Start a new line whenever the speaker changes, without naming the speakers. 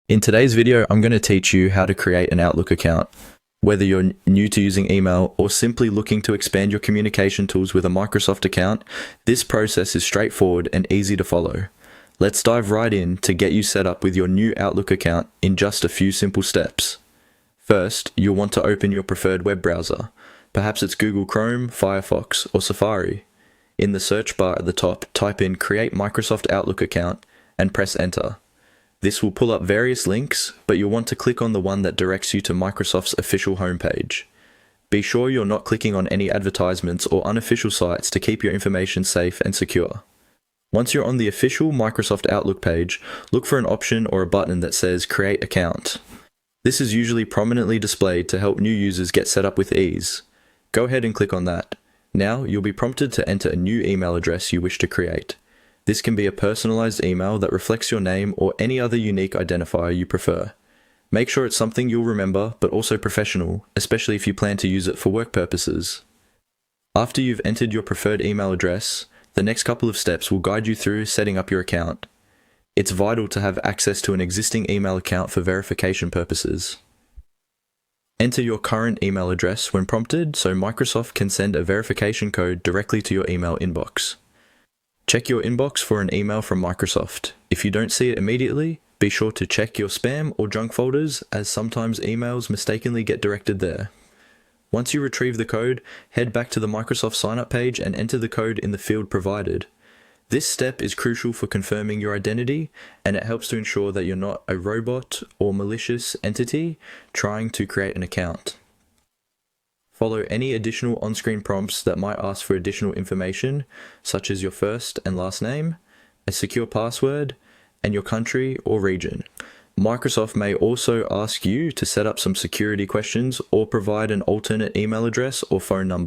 In today's video, I'm going to teach you how to create an Outlook account. Whether you're new to using email or simply looking to expand your communication tools with a Microsoft account, this process is straightforward and easy to follow. Let's dive right in to get you set up with your new Outlook account in just a few simple steps. First, you'll want to open your preferred web browser. Perhaps it's Google Chrome, Firefox, or Safari. In the search bar at the top, type in Create Microsoft Outlook Account and press Enter. This will pull up various links, but you'll want to click on the one that directs you to Microsoft's official homepage. Be sure you're not clicking on any advertisements or unofficial sites to keep your information safe and secure. Once you're on the official Microsoft Outlook page, look for an option or a button that says Create Account. This is usually prominently displayed to help new users get set up with ease. Go ahead and click on that. Now you'll be prompted to enter a new email address you wish to create. This can be a personalized email that reflects your name or any other unique identifier you prefer. Make sure it's something you'll remember, but also professional, especially if you plan to use it for work purposes. After you've entered your preferred email address, the next couple of steps will guide you through setting up your account. It's vital to have access to an existing email account for verification purposes. Enter your current email address when prompted so Microsoft can send a verification code directly to your email inbox. Check your inbox for an email from Microsoft. If you don't see it immediately, be sure to check your spam or junk folders, as sometimes emails mistakenly get directed there. Once you retrieve the code, head back to the Microsoft sign-up page and enter the code in the field provided. This step is crucial for confirming your identity, and it helps to ensure that you're not a robot or malicious entity trying to create an account. Follow any additional on-screen prompts that might ask for additional information, such as your first and last name, a secure password, and your country or region. Microsoft may also ask you to set up some security questions or provide an alternate email address or phone number.